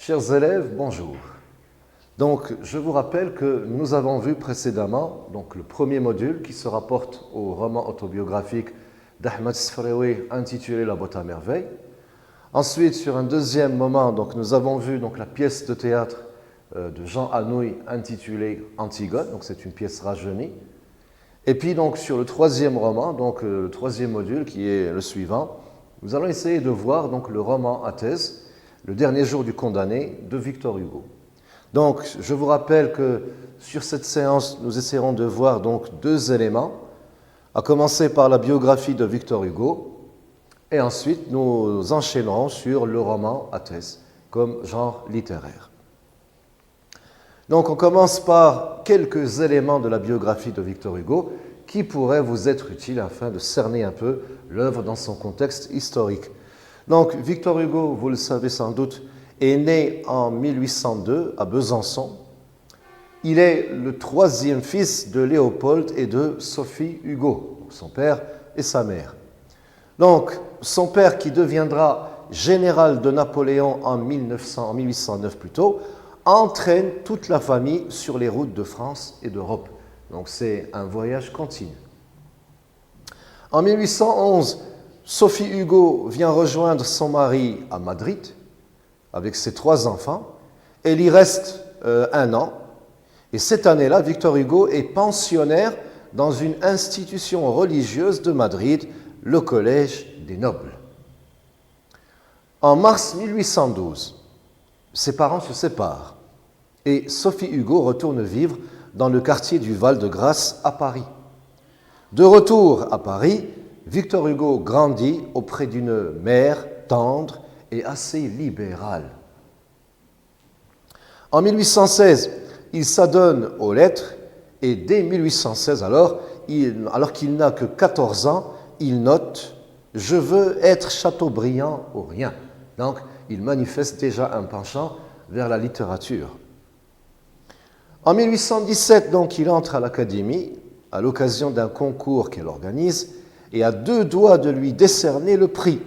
Chers élèves, bonjour. Donc, je vous rappelle que nous avons vu précédemment le premier module qui se rapporte au roman autobiographique d'Ahmed Sfraoui intitulé La boîte à merveilles. Ensuite, sur un deuxième moment, nous avons vu la pièce de théâtre de Jean Anouilh intitulée Antigone, donc c'est une pièce rajeunie. Et puis sur le troisième roman, le troisième module qui est le suivant, nous allons essayer de voir le roman Athènes, Le dernier jour du condamné de Victor Hugo. Donc, je vous rappelle que sur cette séance, nous essaierons de voir deux éléments, à commencer par la biographie de Victor Hugo, et ensuite nous enchaînerons sur le roman Athènes comme genre littéraire. Donc, on commence par quelques éléments de la biographie de Victor Hugo qui pourraient vous être utiles afin de cerner un peu l'œuvre dans son contexte historique. Donc, Victor Hugo, vous le savez sans doute, est né en 1802 à Besançon. Il est le troisième fils de Léopold et de Sophie Hugo, son père et sa mère. Donc, son père, qui deviendra général de Napoléon en 1809 plutôt, entraîne toute la famille sur les routes de France et d'Europe. Donc, c'est un voyage continu. En 1811, Sophie Hugo vient rejoindre son mari à Madrid avec ses 3 enfants. Elle y reste 1 an. Et cette année-là, Victor Hugo est pensionnaire dans une institution religieuse de Madrid, le Collège des Nobles. En mars 1812, ses parents se séparent et Sophie Hugo retourne vivre dans le quartier du Val-de-Grâce à Paris. De retour à Paris, Victor Hugo grandit auprès d'une mère tendre et assez libérale. En 1816, il s'adonne aux lettres et dès 1816, alors qu'il n'a que 14 ans, il note « Je veux être Chateaubriand ou rien ». Donc, il manifeste déjà un penchant vers la littérature. En 1817, il entre à l'Académie à l'occasion d'un concours qu'elle organise et à 2 doigts de lui décerner le prix.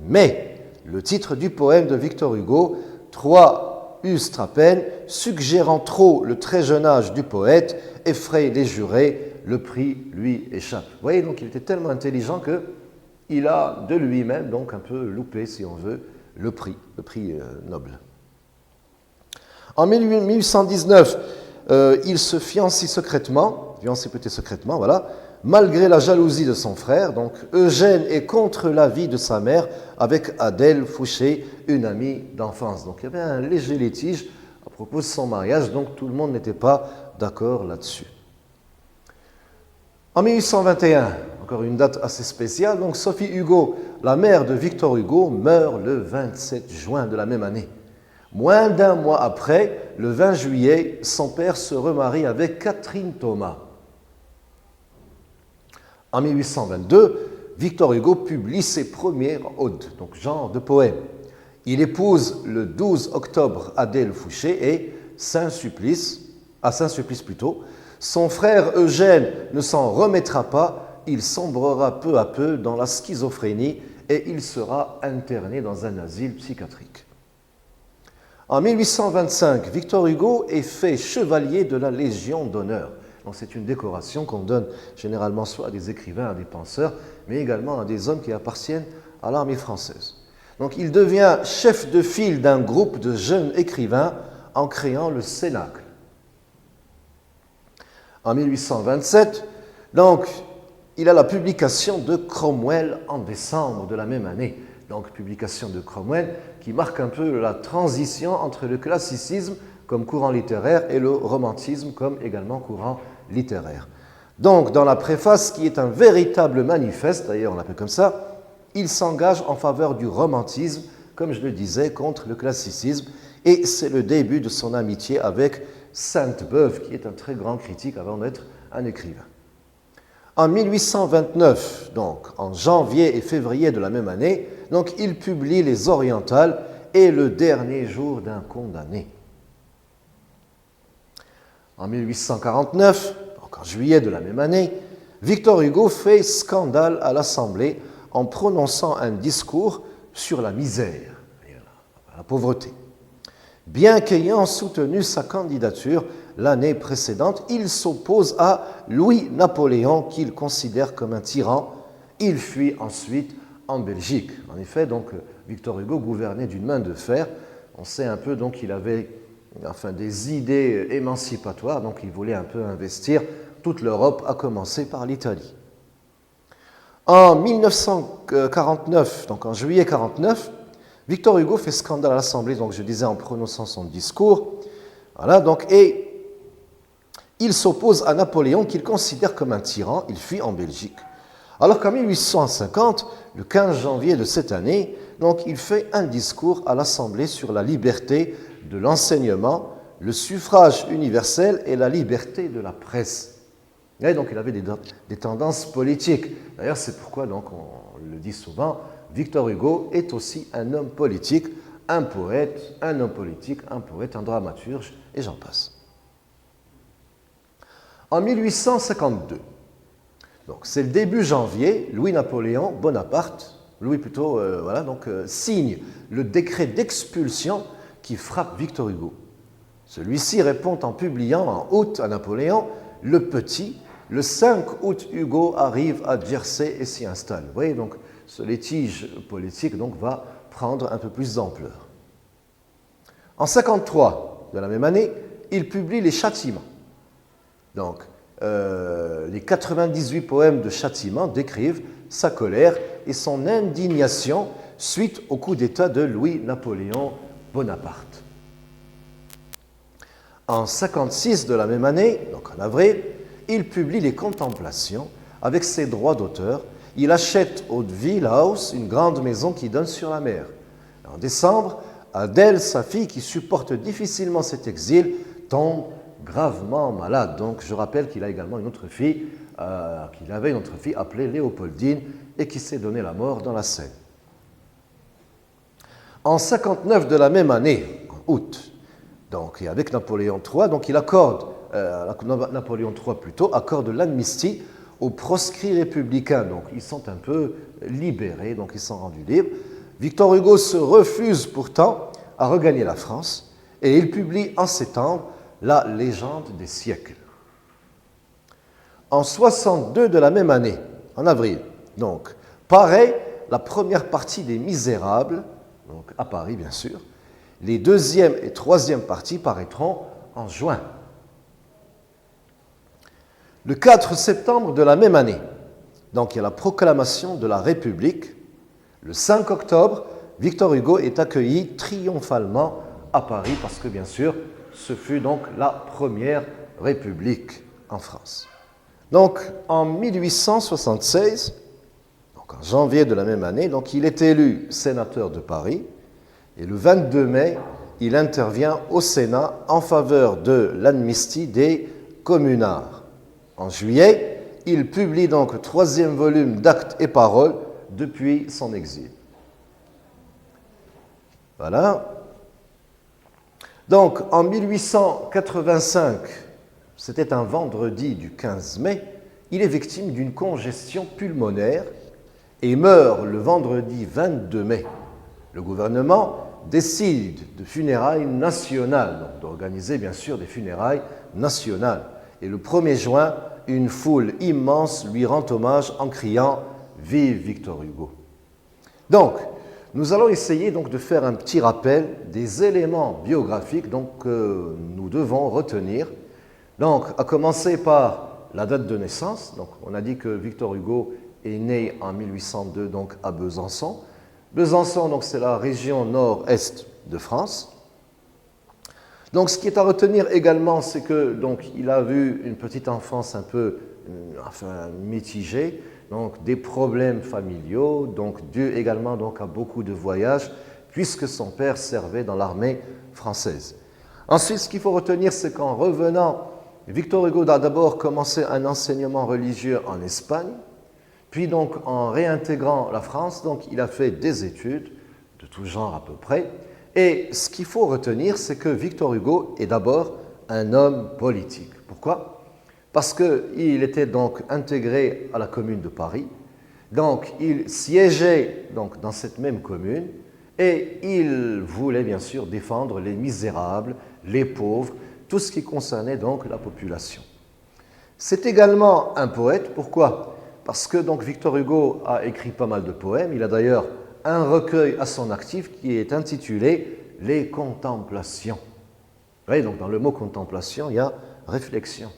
Mais le titre du poème de Victor Hugo, 3 ustres à peine, suggérant trop le très jeune âge du poète, effraie les jurés, le prix lui échappe. Vous voyez, il était tellement intelligent qu'il a de lui-même un peu loupé, si on veut, le prix Nobel. En 1819, il se fiancie secrètement, voilà, malgré la jalousie de son frère. Donc, Eugène est contre l'avis de sa mère avec Adèle Fouché, une amie d'enfance. Donc, il y avait un léger litige à propos de son mariage, donc tout le monde n'était pas d'accord là-dessus. En 1821, encore une date assez spéciale, donc Sophie Hugo, la mère de Victor Hugo, meurt le 27 juin de la même année. Moins d'1 mois après, le 20 juillet, son père se remarie avec Catherine Thomas. En 1822, Victor Hugo publie ses premières odes, donc genre de poème. Il épouse le 12 octobre Adèle Fouché et Saint-Sulpice. Son frère Eugène ne s'en remettra pas, il sombrera peu à peu dans la schizophrénie et il sera interné dans un asile psychiatrique. En 1825, Victor Hugo est fait chevalier de la Légion d'honneur. Donc c'est une décoration qu'on donne généralement soit à des écrivains, à des penseurs, mais également à des hommes qui appartiennent à l'armée française. Donc il devient chef de file d'un groupe de jeunes écrivains en créant le Cénacle. En 1827, il a la publication de Cromwell en décembre de la même année. Donc publication de Cromwell qui marque un peu la transition entre le classicisme comme courant littéraire et le romantisme comme également courant littéraire. Donc, dans la préface, qui est un véritable manifeste, d'ailleurs on l'appelle comme ça, il s'engage en faveur du romantisme, comme je le disais, contre le classicisme, et c'est le début de son amitié avec Sainte-Beuve, qui est un très grand critique avant d'être un écrivain. En 1829, en janvier et février de la même année, il publie Les Orientales et Le dernier jour d'un condamné. En 1849, en juillet de la même année, Victor Hugo fait scandale à l'Assemblée en prononçant un discours sur la misère, la pauvreté. Bien qu'ayant soutenu sa candidature l'année précédente, il s'oppose à Louis-Napoléon, qu'il considère comme un tyran. Il fuit ensuite en Belgique. En effet, donc, Victor Hugo gouvernait d'une main de fer. On sait un peu donc qu'il avait des idées émancipatoires, donc il voulait un peu investir toute l'Europe, à commencer par l'Italie. En 1949, donc en juillet 1949, Victor Hugo fait scandale à l'Assemblée, donc je disais en prononçant son discours, voilà, donc, et il s'oppose à Napoléon qu'il considère comme un tyran, il fuit en Belgique. Alors qu'en 1850, le 15 janvier de cette année, donc, il fait un discours à l'Assemblée sur la liberté de l'enseignement, le suffrage universel et la liberté de la presse. Et donc il avait des tendances politiques. D'ailleurs, c'est pourquoi, donc, on le dit souvent, Victor Hugo est aussi un homme politique, un poète, un homme politique, un poète, un dramaturge, et j'en passe. En 1852, donc c'est le début janvier, Louis-Napoléon Bonaparte, signe le décret d'expulsion qui frappe Victor Hugo. Celui-ci répond en publiant en août à Napoléon le Petit. Le 5 août, Hugo arrive à Jersey et s'y installe. Vous voyez, donc, ce litige politique donc, va prendre un peu plus d'ampleur. En 1953, de la même année, il publie Les Châtiments. Donc, les 98 poèmes de châtiment décrivent sa colère et son indignation suite au coup d'État de Louis-Napoléon Bonaparte. En 1956 de la même année, donc en avril, il publie Les Contemplations avec ses droits d'auteur. Il achète au Ville House une grande maison qui donne sur la mer. En décembre, Adèle, sa fille, qui supporte difficilement cet exil, tombe gravement malade. Donc, je rappelle qu'il a également une autre fille, qu'il avait une autre fille appelée Léopoldine et qui s'est donné la mort dans la Seine. En 1959 de la même année, en août, donc, et avec Napoléon III, donc il accorde, Napoléon III plutôt, accorde l'amnistie aux proscrits républicains. Donc, ils sont un peu libérés, donc ils sont rendus libres. Victor Hugo se refuse pourtant à regagner la France et il publie en septembre La légende des siècles. En 62 de la même année, en avril, donc, paraît la première partie des Misérables, donc à Paris bien sûr. Les deuxième et troisième parties paraîtront en juin. Le 4 septembre de la même année, donc il y a la proclamation de la République. Le 5 octobre, Victor Hugo est accueilli triomphalement à Paris parce que bien sûr, ce fut donc la première République en France. Donc en 1876, donc en janvier de la même année, donc il est élu sénateur de Paris et le 22 mai, il intervient au Sénat en faveur de l'amnistie des communards. En juillet, il publie donc le 3e volume d'Actes et Paroles depuis son exil. Voilà. Donc, en 1885, c'était un vendredi du 15 mai, il est victime d'une congestion pulmonaire et meurt le vendredi 22 mai. Le gouvernement décide de funérailles nationales, donc d'organiser bien sûr des funérailles nationales. Et le 1er juin, une foule immense lui rend hommage en criant « Vive Victor Hugo ». Donc, nous allons essayer donc de faire un petit rappel des éléments biographiques donc, que nous devons retenir. Donc, à commencer par la date de naissance. Donc, on a dit que Victor Hugo est né en 1802 donc, à Besançon. Besançon, donc, c'est la région nord-est de France. Donc, ce qui est à retenir également, c'est que donc, il a eu une petite enfance un peu mitigée, donc des problèmes familiaux, donc dû également donc, à beaucoup de voyages, puisque son père servait dans l'armée française. Ensuite, ce qu'il faut retenir, c'est qu'en revenant, Victor Hugo a d'abord commencé un enseignement religieux en Espagne, puis donc en réintégrant la France, donc il a fait des études de tout genre à peu près. Et ce qu'il faut retenir, c'est que Victor Hugo est d'abord un homme politique. Pourquoi? Parce qu'il était donc intégré à la commune de Paris, donc il siégeait donc dans cette même commune, et il voulait bien sûr défendre les misérables, les pauvres, tout ce qui concernait donc la population. C'est également un poète, pourquoi? Parce que donc Victor Hugo a écrit pas mal de poèmes, il a d'ailleurs un recueil à son actif qui est intitulé « Les Contemplations ». Vous voyez, donc dans le mot « contemplation », il y a « réflexion ».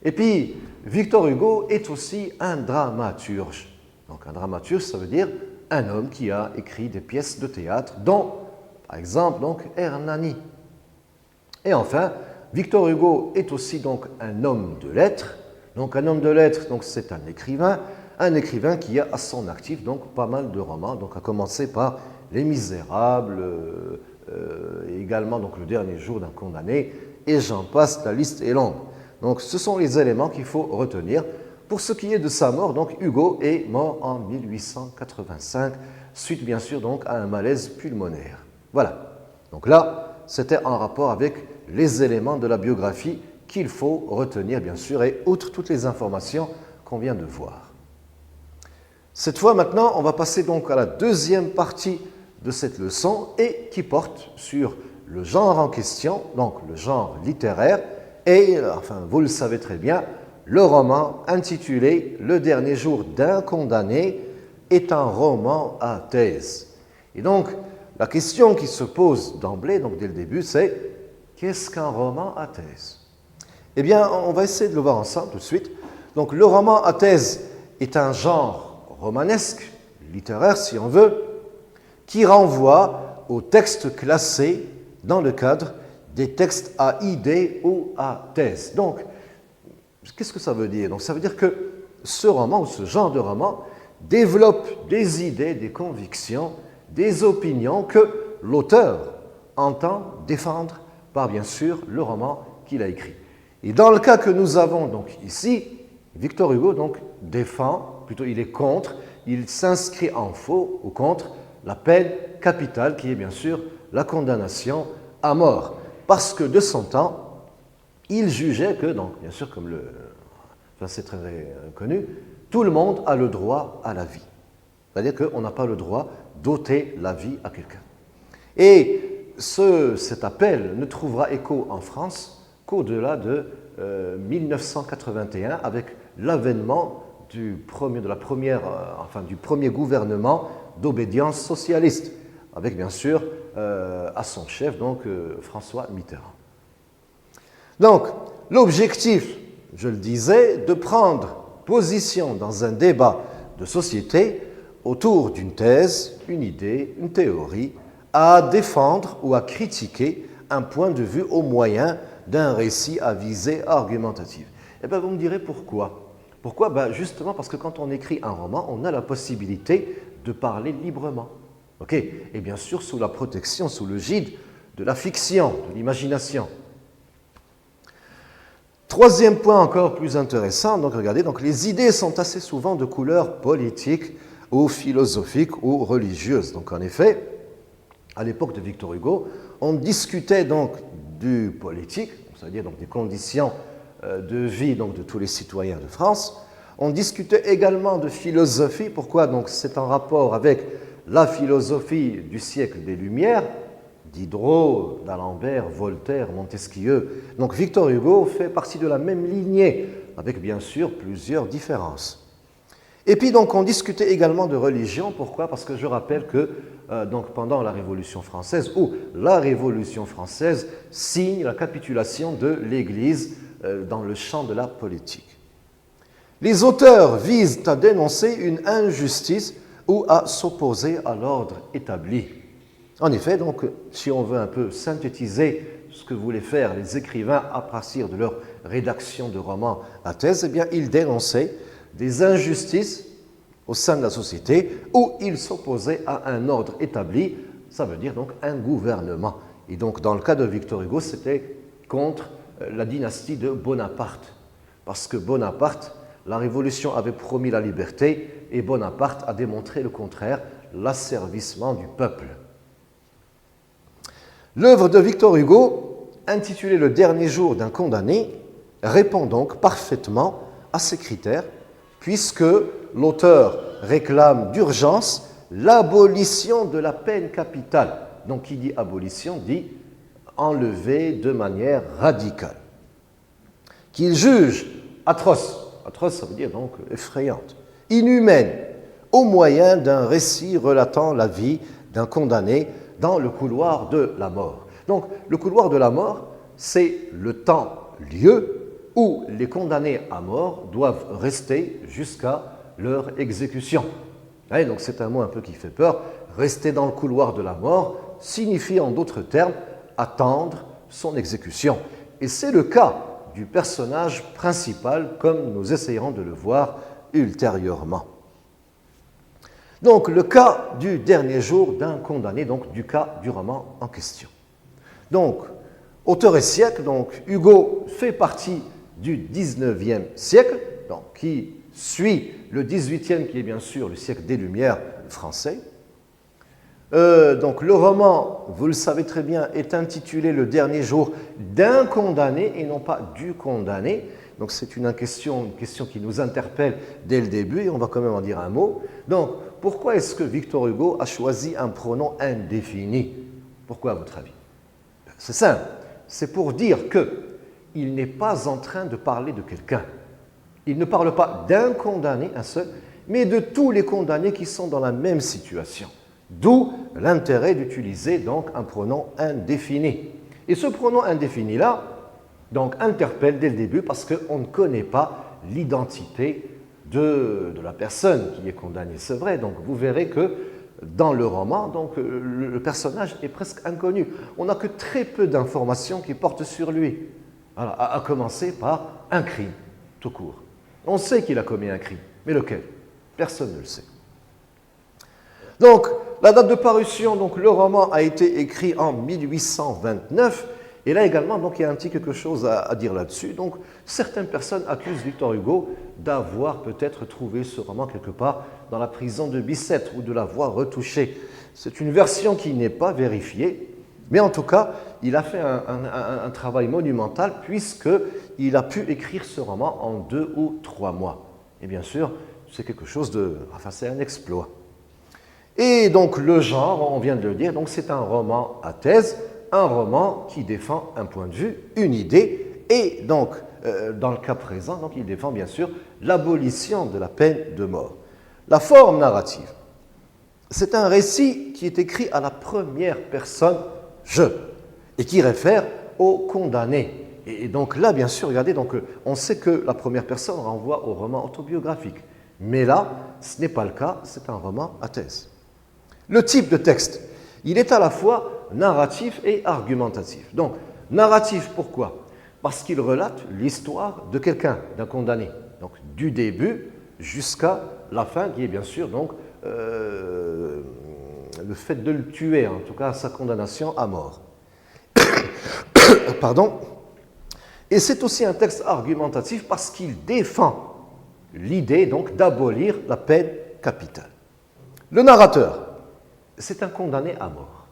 Et puis, Victor Hugo est aussi un dramaturge. Donc un dramaturge, ça veut dire un homme qui a écrit des pièces de théâtre, dont, par exemple, donc Hernani. Et enfin, Victor Hugo est aussi donc un homme de lettres. Donc un homme de lettres, donc c'est un écrivain qui a à son actif donc pas mal de romans, donc à commencer par Les Misérables, et également donc Le Dernier Jour d'un Condamné, et j'en passe, la liste est longue. Donc ce sont les éléments qu'il faut retenir. Pour ce qui est de sa mort, donc Hugo est mort en 1885, suite bien sûr donc à un malaise pulmonaire. Voilà. Donc là, c'était en rapport avec les éléments de la biographie qu'il faut retenir bien sûr, et outre toutes les informations qu'on vient de voir. Cette fois maintenant, on va passer donc à la deuxième partie de cette leçon et qui porte sur le genre en question, donc le genre littéraire, et, enfin, vous le savez très bien, le roman intitulé « Le dernier jour d'un condamné » est un roman à thèse. Et donc, la question qui se pose d'emblée, donc dès le début, c'est qu'est-ce qu'un roman à thèse? Eh bien, on va essayer de le voir ensemble tout de suite. Donc, le roman à thèse est un genre romanesque, littéraire si on veut, qui renvoie aux textes classés dans le cadre des textes à idées ou à thèse. Donc, qu'est-ce que ça veut dire? Donc, ça veut dire que ce roman ou ce genre de roman développe des idées, des convictions, des opinions que l'auteur entend défendre par, bien sûr, le roman qu'il a écrit. Et dans le cas que nous avons donc ici, Victor Hugo donc défend, plutôt il est contre, il s'inscrit en faux ou contre la peine capitale qui est bien sûr la condamnation à mort. Parce que de son temps, il jugeait que, donc bien sûr comme c'est très connu, tout le monde a le droit à la vie. C'est-à-dire qu'on n'a pas le droit d'ôter la vie à quelqu'un. Et cet appel ne trouvera écho en France qu'au-delà de 1981 avec l'avènement du premier gouvernement d'obédience socialiste, avec bien sûr à son chef, donc François Mitterrand. Donc, l'objectif, je le disais, de prendre position dans un débat de société autour d'une thèse, une idée, une théorie, à défendre ou à critiquer un point de vue au moyen d'un récit à visée argumentative. Eh bien, vous me direz pourquoi? Pourquoi? Ben, justement parce que quand on écrit un roman, on a la possibilité de parler librement. Okay? Et bien sûr, sous la protection, sous le gide de la fiction, de l'imagination. Troisième point encore plus intéressant, donc regardez, donc les idées sont assez souvent de couleur politique ou philosophique ou religieuse. Donc en effet, à l'époque de Victor Hugo, on discutait donc du politique, c'est-à-dire donc des conditions de vie donc de tous les citoyens de France. On discutait également de philosophie. Pourquoi? Donc c'est en rapport avec la philosophie du siècle des Lumières, Diderot, d'Alembert, Voltaire, Montesquieu. Donc Victor Hugo fait partie de la même lignée, avec bien sûr plusieurs différences. Et puis donc on discutait également de religion. Pourquoi? Parce que je rappelle que donc pendant la Révolution française, ou la Révolution française signe la capitulation de l'Église dans le champ de la politique. Les auteurs visent à dénoncer une injustice ou à s'opposer à l'ordre établi. En effet, donc, si on veut un peu synthétiser ce que voulaient faire les écrivains à partir de leur rédaction de romans à thèse, eh bien, ils dénonçaient des injustices au sein de la société où ils s'opposaient à un ordre établi, ça veut dire donc un gouvernement. Et donc, dans le cas de Victor Hugo, c'était contre la dynastie de Bonaparte, parce que Bonaparte, la Révolution avait promis la liberté et Bonaparte a démontré le contraire, l'asservissement du peuple. L'œuvre de Victor Hugo, intitulée « Le dernier jour d'un condamné », répond donc parfaitement à ces critères, puisque l'auteur réclame d'urgence l'abolition de la peine capitale. Donc, qui dit abolition dit enlever de manière radicale. Qu'il juge atroce, atroce ça veut dire donc effrayante, inhumaine, au moyen d'un récit relatant la vie d'un condamné dans le couloir de la mort. Donc, le couloir de la mort, c'est le temps-lieu où les condamnés à mort doivent rester jusqu'à leur exécution. Et donc, c'est un mot un peu qui fait peur. Rester dans le couloir de la mort signifie en d'autres termes attendre son exécution. Et c'est le cas du personnage principal, comme nous essayerons de le voir ultérieurement. Donc, le cas du dernier jour d'un condamné, donc du cas du roman en question. Donc, auteur et siècle, donc Hugo fait partie du 19e siècle, donc, qui suit le 18e, qui est bien sûr le siècle des Lumières français. Donc le roman, vous le savez très bien, est intitulé Le dernier jour d'un condamné et non pas du condamné. Donc c'est une question qui nous interpelle dès le début et on va quand même en dire un mot. Donc pourquoi est-ce que Victor Hugo a choisi un pronom indéfini? Pourquoi à votre avis? C'est simple, c'est pour dire qu'il n'est pas en train de parler de quelqu'un. Il ne parle pas d'un condamné, un seul, mais de tous les condamnés qui sont dans la même situation. D'où l'intérêt d'utiliser donc un pronom indéfini. Et ce pronom indéfini-là, donc, interpelle dès le début parce qu'on ne connaît pas l'identité de la personne qui est condamnée. C'est vrai, donc vous verrez que dans le roman, donc, le personnage est presque inconnu. On n'a que très peu d'informations qui portent sur lui. Voilà, à commencer par un crime, tout court. On sait qu'il a commis un crime, mais lequel? Personne ne le sait. Donc, la date de parution, donc le roman a été écrit en 1829, et là également, donc, il y a un petit quelque chose à dire là-dessus. Donc, certaines personnes accusent Victor Hugo d'avoir peut-être trouvé ce roman quelque part dans la prison de Bicêtre ou de l'avoir retouché. C'est une version qui n'est pas vérifiée, mais en tout cas, il a fait un travail monumental puisqu'il a pu écrire ce roman en 2 ou 3 mois. Et bien sûr, c'est quelque chose de... Enfin, c'est un exploit. Et donc, le genre, on vient de le dire, donc c'est un roman à thèse, un roman qui défend un point de vue, une idée, et donc, dans le cas présent, donc, il défend bien sûr l'abolition de la peine de mort. La forme narrative, c'est un récit qui est écrit à la première personne « je » et qui réfère au condamné. Et donc là, bien sûr, regardez, donc, on sait que la première personne renvoie au roman autobiographique. Mais là, ce n'est pas le cas, c'est un roman à thèse. Le type de texte, il est à la fois narratif et argumentatif. Donc, narratif, pourquoi? Parce qu'il relate l'histoire de quelqu'un, d'un condamné. Donc, du début jusqu'à la fin, qui est bien sûr donc, le fait de le tuer, en tout cas sa condamnation à mort. Pardon. Et c'est aussi un texte argumentatif parce qu'il défend l'idée donc d'abolir la peine capitale. Le narrateur, c'est un condamné à mort.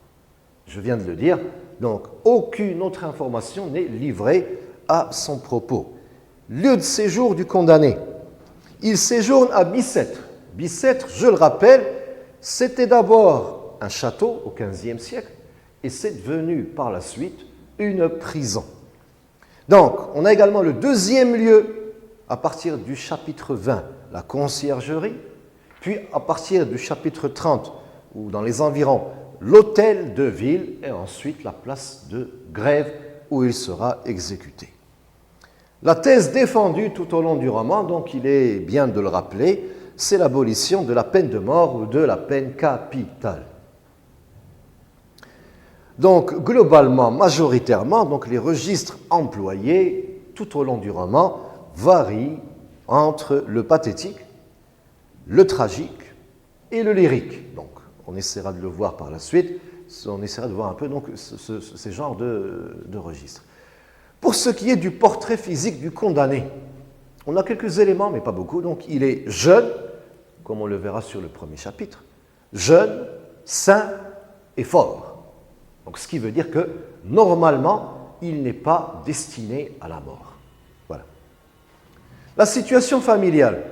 Je viens de le dire, donc aucune autre information n'est livrée à son propos. Lieu de séjour du condamné. Il séjourne à Bicêtre. Bicêtre, je le rappelle, c'était d'abord un château au XVe siècle et c'est devenu par la suite une prison. Donc, on a également le deuxième lieu à partir du chapitre 20, la conciergerie, puis à partir du chapitre 30, ou dans les environs, l'hôtel de ville et ensuite la place de Grève où il sera exécuté. La thèse défendue tout au long du roman, donc il est bien de le rappeler, c'est l'abolition de la peine de mort ou de la peine capitale. Donc globalement, majoritairement, donc, les registres employés tout au long du roman varient entre le pathétique, le tragique et le lyrique. Donc, on essaiera de le voir par la suite, on essaiera de voir un peu donc, ces genres de registres. Pour ce qui est du portrait physique du condamné, on a quelques éléments, mais pas beaucoup. Donc, il est jeune, comme on le verra sur le premier chapitre, jeune, sain et fort. Donc, ce qui veut dire que, normalement, il n'est pas destiné à la mort. Voilà. La situation familiale.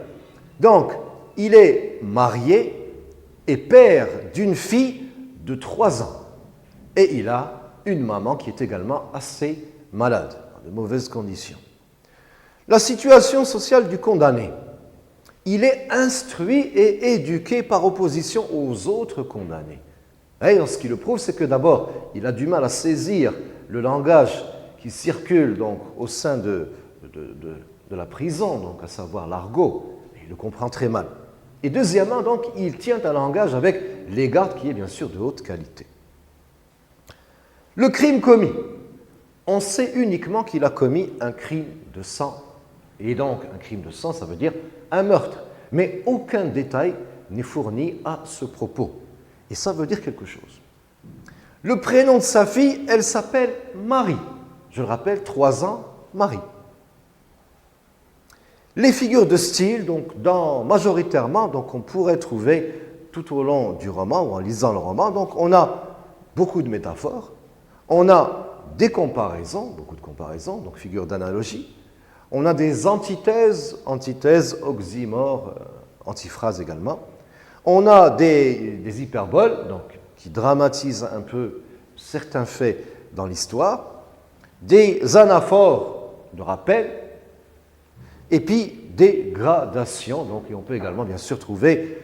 Donc, il est marié, est père d'une fille de 3 ans. Et il a une maman qui est également assez malade, dans de mauvaises conditions. La situation sociale du condamné. Il est instruit et éduqué par opposition aux autres condamnés. Et ce qui le prouve, c'est que d'abord, il a du mal à saisir le langage qui circule donc, au sein de la prison, donc, à savoir l'argot. Il le comprend très mal. Et deuxièmement, donc, il tient un langage avec les gardes qui est bien sûr de haute qualité. Le crime commis. On sait uniquement qu'il a commis un crime de sang. Et donc, un crime de sang, ça veut dire un meurtre. Mais aucun détail n'est fourni à ce propos. Et ça veut dire quelque chose. Le prénom de sa fille, elle s'appelle Marie. Je le rappelle, 3 ans, Marie. Les figures de style, donc, majoritairement, donc, on pourrait trouver tout au long du roman, ou en lisant le roman, donc, on a beaucoup de métaphores, on a des comparaisons, beaucoup de comparaisons, donc figures d'analogie, on a des antithèses, oxymores, antiphrases également, on a des hyperboles, donc, qui dramatisent un peu certains faits dans l'histoire, des anaphores de rappel, et puis des gradations. Donc, et on peut également, bien sûr, trouver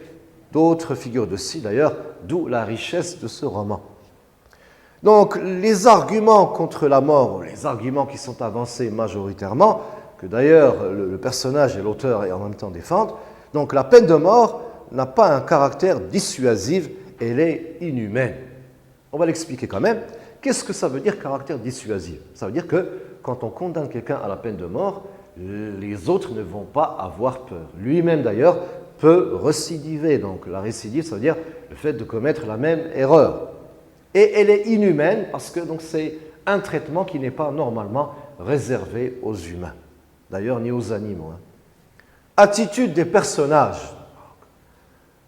d'autres figures de style, d'ailleurs, d'où la richesse de ce roman. Donc, les arguments contre la mort, les arguments qui sont avancés majoritairement, que d'ailleurs le personnage et l'auteur et en même temps défendent, donc la peine de mort n'a pas un caractère dissuasif, elle est inhumaine. On va l'expliquer quand même. Qu'est-ce que ça veut dire caractère dissuasif? Ça veut dire que quand on condamne quelqu'un à la peine de mort, les autres ne vont pas avoir peur. Lui-même d'ailleurs peut récidiver. Donc la récidive, ça veut dire le fait de commettre la même erreur. Et elle est inhumaine parce que c'est un traitement qui n'est pas normalement réservé aux humains. D'ailleurs, ni aux animaux. Attitude des personnages.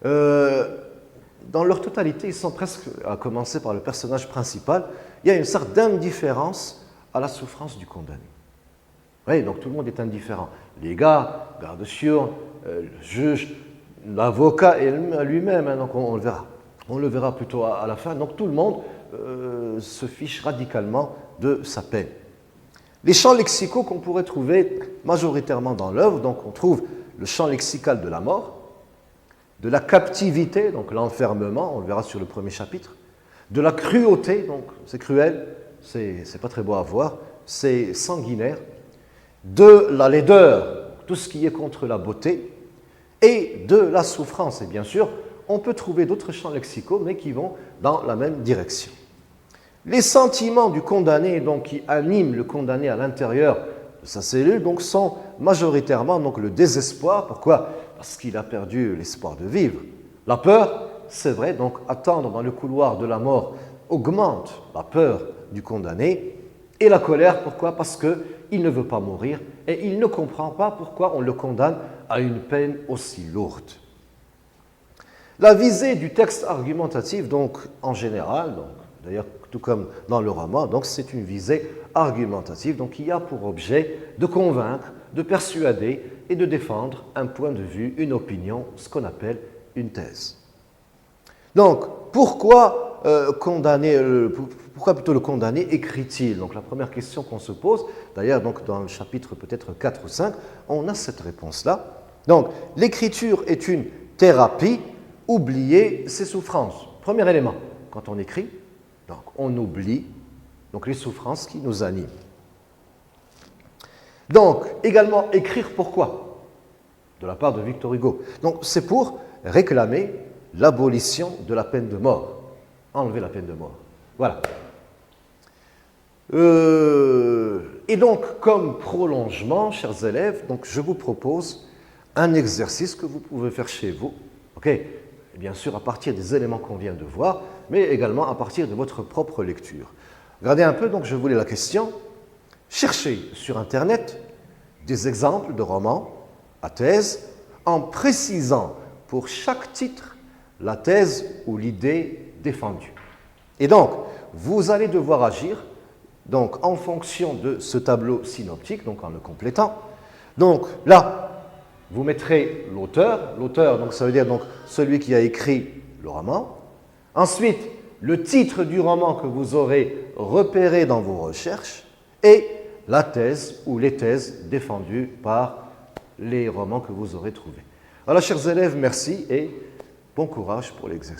Dans leur totalité, ils sont presque, à commencer par le personnage principal, il y a une sorte d'indifférence à la souffrance du condamné. Oui, donc tout le monde est indifférent. Les gars, garde sûr, le juge, l'avocat et lui-même, donc on le verra. On le verra plutôt à la fin. Donc tout le monde se fiche radicalement de sa peine. Les champs lexicaux qu'on pourrait trouver majoritairement dans l'œuvre, donc on trouve le champ lexical de la mort, de la captivité, donc l'enfermement, on le verra sur le premier chapitre, de la cruauté, donc c'est cruel, c'est pas très beau à voir, c'est sanguinaire, de la laideur, tout ce qui est contre la beauté, et de la souffrance. Et bien sûr, on peut trouver d'autres champs lexicaux, mais qui vont dans la même direction. Les sentiments du condamné, donc, qui animent le condamné à l'intérieur de sa cellule, donc, sont majoritairement donc, le désespoir. Pourquoi? Parce qu'il a perdu l'espoir de vivre. La peur, c'est vrai, donc attendre dans le couloir de la mort augmente la peur du condamné. Et la colère, pourquoi? Parce qu'il ne veut pas mourir et il ne comprend pas pourquoi on le condamne à une peine aussi lourde. La visée du texte argumentatif, donc en général, d'ailleurs tout comme dans le roman, donc c'est une visée argumentative, donc qui a pour objet de convaincre, de persuader et de défendre un point de vue, une opinion, ce qu'on appelle une thèse. Donc, pourquoi plutôt le condamné écrit-il? Donc la première question qu'on se pose, d'ailleurs donc dans le chapitre peut-être 4 ou 5, on a cette réponse-là. Donc, l'écriture est une thérapie, oublier ses souffrances. Premier élément, quand on écrit, donc on oublie donc les souffrances qui nous animent. Donc, également, écrire pourquoi? De la part de Victor Hugo. Donc, c'est pour réclamer l'abolition de la peine de mort. Enlever la peine de mort. Voilà. Et donc, comme prolongement, chers élèves, donc je vous propose un exercice que vous pouvez faire chez vous. OK? Et bien sûr, à partir des éléments qu'on vient de voir, mais également à partir de votre propre lecture. Regardez un peu, donc je vous lis la question. Cherchez sur Internet des exemples de romans à thèse en précisant pour chaque titre la thèse ou l'idée défendue. Et donc, vous allez devoir agir donc, en fonction de ce tableau synoptique, donc en le complétant. Donc là, vous mettrez l'auteur. L'auteur, donc ça veut dire donc, celui qui a écrit le roman. Ensuite, le titre du roman que vous aurez repéré dans vos recherches et la thèse ou les thèses défendues par les romans que vous aurez trouvés. Alors, chers élèves, merci et bon courage pour l'exercice.